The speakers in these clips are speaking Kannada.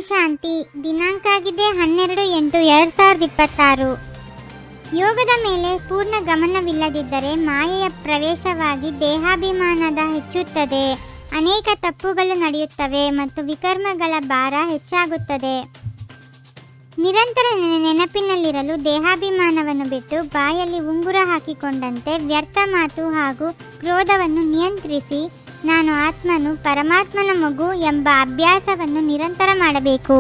ಶಾಂತಿ. ದಿನಾಂಕ ಆಗಿದೆ 12/8/2026. ಯೋಗದ ಮೇಲೆ ಪೂರ್ಣ ಗಮನವಿಲ್ಲದಿದ್ದರೆ ಮಾಯೆಯ ಪ್ರವೇಶವಾಗಿ ದೇಹಾಭಿಮಾನದ ಹೆಚ್ಚುತ್ತದೆ, ಅನೇಕ ತಪ್ಪುಗಳು ನಡೆಯುತ್ತವೆ ಮತ್ತು ವಿಕರ್ಮಗಳ ಭಾರ ಹೆಚ್ಚಾಗುತ್ತದೆ. ನಿರಂತರ ನೆನಪಿನಲ್ಲಿರಲು ದೇಹಾಭಿಮಾನವನ್ನು ಬಿಟ್ಟು ಬಾಯಲ್ಲಿ ಉಂಗುರ ಹಾಕಿಕೊಂಡಂತೆ ವ್ಯರ್ಥ ಮಾತು ಹಾಗೂ ಕ್ರೋಧವನ್ನು ನಿಯಂತ್ರಿಸಿ ನಾನು ಆತ್ಮನು ಪರಮಾತ್ಮನ ಮಗು ಎಂಬ ಅಭ್ಯಾಸವನ್ನು ನಿರಂತರ ಮಾಡಬೇಕು.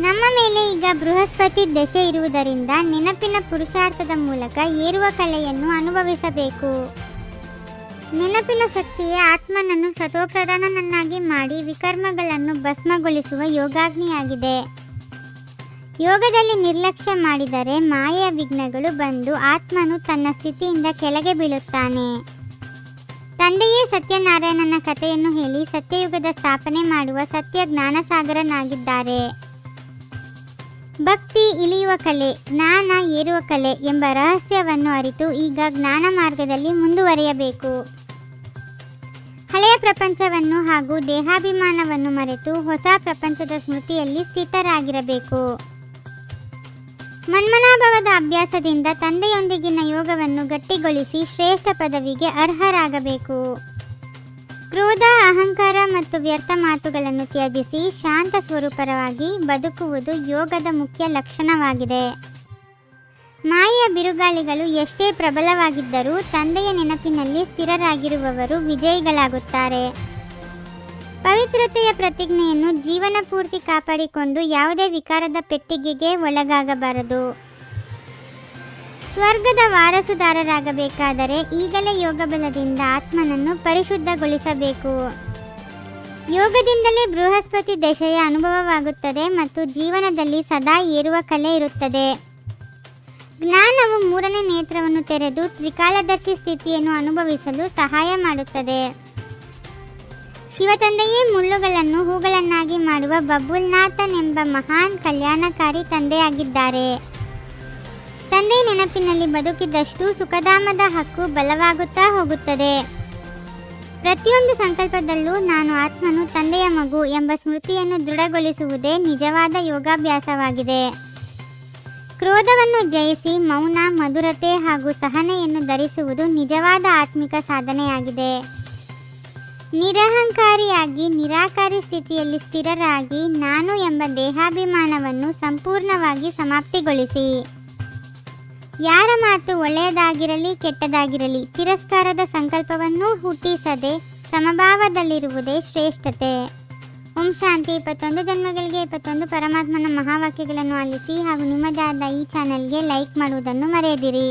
ನಮ್ಮ ಮೇಲೆ ಈಗ ಬೃಹಸ್ಪತಿ ದಶೆ ಇರುವುದರಿಂದ ನೆನಪಿನ ಪುರುಷಾರ್ಥದ ಮೂಲಕ ಏರುವ ಕಲೆಯನ್ನು ಅನುಭವಿಸಬೇಕು. ನೆನಪಿನ ಶಕ್ತಿಯೇ ಆತ್ಮನನ್ನು ಸತೋಪ್ರಧಾನನನ್ನಾಗಿ ಮಾಡಿ ವಿಕರ್ಮಗಳನ್ನು ಭಸ್ಮಗೊಳಿಸುವ ಯೋಗಾಗ್ನಿಯಾಗಿದೆ. ಯೋಗದಲ್ಲಿ ನಿರ್ಲಕ್ಷ್ಯ ಮಾಡಿದರೆ ಮಾಯೆಯ ವಿಘ್ನಗಳು ಬಂದು ಆತ್ಮನು ತನ್ನ ಸ್ಥಿತಿಯಿಂದ ಕೆಳಗೆ ಬೀಳುತ್ತಾನೆ. ತಂದೆಯೇ ಸತ್ಯನಾರಾಯಣನ ಕಥೆಯನ್ನು ಹೇಳಿ ಸತ್ಯಯುಗದ ಸ್ಥಾಪನೆ ಮಾಡುವ ಸತ್ಯ ಜ್ಞಾನಸಾಗರನಾಗಿದ್ದಾರೆ. ಭಕ್ತಿ ಇಳಿಯುವ ಕಲೆ, ಜ್ಞಾನ ಏರುವ ಕಲೆ ಎಂಬ ರಹಸ್ಯವನ್ನು ಅರಿತು ಈಗ ಜ್ಞಾನ ಮಾರ್ಗದಲ್ಲಿ ಮುಂದುವರಿಯಬೇಕು. ಹಳೆಯ ಪ್ರಪಂಚವನ್ನು ಹಾಗೂ ದೇಹಾಭಿಮಾನವನ್ನು ಮರೆತು ಹೊಸ ಪ್ರಪಂಚದ ಸ್ಮೃತಿಯಲ್ಲಿ ಸ್ಥಿತರಾಗಿರಬೇಕು. ಮನ್ಮನಾಭವದ ಅಭ್ಯಾಸದಿಂದ ತಂದೆಯೊಂದಿಗಿನ ಯೋಗವನ್ನು ಗಟ್ಟಿಗೊಳಿಸಿ ಶ್ರೇಷ್ಠ ಪದವಿಗೆ ಅರ್ಹರಾಗಬೇಕು. ಕ್ರೋಧ, ಅಹಂಕಾರ ಮತ್ತು ವ್ಯರ್ಥ ಮಾತುಗಳನ್ನು ತ್ಯಜಿಸಿ ಶಾಂತ ಸ್ವರೂಪವಾಗಿ ಬದುಕುವುದು ಯೋಗದ ಮುಖ್ಯ ಲಕ್ಷಣವಾಗಿದೆ. ಮಾಯೆಯ ಬಿರುಗಾಳಿಗಳು ಎಷ್ಟೇ ಪ್ರಬಲವಾಗಿದ್ದರೂ ತಂದೆಯ ನೆನಪಿನಲ್ಲಿ ಸ್ಥಿರರಾಗಿರುವವರು ವಿಜಯಿಗಳಾಗುತ್ತಾರೆ. ಪವಿತ್ರತೆಯ ಪ್ರತಿಜ್ಞೆಯನ್ನು ಜೀವನ ಪೂರ್ತಿ ಕಾಪಾಡಿಕೊಂಡು ಯಾವುದೇ ವಿಕಾರದ ಪೆಟ್ಟಿಗೆಗೆ ಒಳಗಾಗಬಾರದು. ಸ್ವರ್ಗದ ವಾರಸುದಾರರಾಗಬೇಕಾದರೆ ಈಗಲೇ ಯೋಗ ಬಲದಿಂದ ಆತ್ಮನನ್ನು ಪರಿಶುದ್ಧಗೊಳಿಸಬೇಕು. ಯೋಗದಿಂದಲೇ ಬೃಹಸ್ಪತಿ ದಶೆಯ ಅನುಭವವಾಗುತ್ತದೆ ಮತ್ತು ಜೀವನದಲ್ಲಿ ಸದಾ ಏರುವ ಕಲೆ ಇರುತ್ತದೆ. ಜ್ಞಾನವು ಮೂರನೇ ನೇತ್ರವನ್ನು ತೆರೆದು ತ್ರಿಕಾಲದರ್ಶಿ ಸ್ಥಿತಿಯನ್ನು ಅನುಭವಿಸಲು ಸಹಾಯ ಮಾಡುತ್ತದೆ. ಶಿವತಂದೆಯೇ ಮುಳ್ಳುಗಳನ್ನು ಹೂಗಳನ್ನಾಗಿ ಮಾಡುವ ಬಬುಲ್ನಾಥನ್ ಎಂಬ ಮಹಾನ್ ಕಲ್ಯಾಣಕಾರಿ ತಂದೆಯಾಗಿದ್ದಾರೆ. ತಂದೆ ನೆನಪಿನಲ್ಲಿ ಬದುಕಿದಷ್ಟು ಸುಖಧಾಮದ ಹಕ್ಕು ಬಲವಾಗುತ್ತಾ ಹೋಗುತ್ತದೆ. ಪ್ರತಿಯೊಂದು ಸಂಕಲ್ಪದಲ್ಲೂ ನಾನು ಆತ್ಮನು ತಂದೆಯ ಮಗು ಎಂಬ ಸ್ಮೃತಿಯನ್ನು ದೃಢಗೊಳಿಸುವುದೇ ನಿಜವಾದ ಯೋಗಾಭ್ಯಾಸವಾಗಿದೆ. ಕ್ರೋಧವನ್ನು ಜಯಿಸಿ ಮೌನ, ಮಧುರತೆ ಹಾಗೂ ಸಹನೆಯನ್ನು ಧರಿಸುವುದು ನಿಜವಾದ ಆತ್ಮಿಕ ಸಾಧನೆಯಾಗಿದೆ. ನಿರಹಂಕಾರಿಯಾಗಿ ನಿರಾಕಾರಿ ಸ್ಥಿತಿಯಲ್ಲಿ ಸ್ಥಿರರಾಗಿ ನಾನು ಎಂಬ ದೇಹಾಭಿಮಾನವನ್ನು ಸಂಪೂರ್ಣವಾಗಿ ಸಮಾಪ್ತಿಗೊಳಿಸಿ. ಯಾರ ಮಾತು ಒಳ್ಳೆಯದಾಗಿರಲಿ ಕೆಟ್ಟದಾಗಿರಲಿ ತಿರಸ್ಕಾರದ ಸಂಕಲ್ಪವನ್ನು ಹುಟ್ಟಿಸದೆ ಸಮಭಾವದಲ್ಲಿರುವುದೇ ಶ್ರೇಷ್ಠತೆ. ಓಂ ಶಾಂತಿ. 21 ಜನ್ಮಗಳಿಗೆ 21 ಪರಮಾತ್ಮನ ಮಹಾವಾಕ್ಯಗಳನ್ನು ಆಲಿಸಿ ಹಾಗೂ ನಿಮ್ಮದೇ ಆದ ಈ ಚಾನೆಲ್ಗೆ ಲೈಕ್ ಮಾಡುವುದನ್ನು ಮರೆಯದಿರಿ.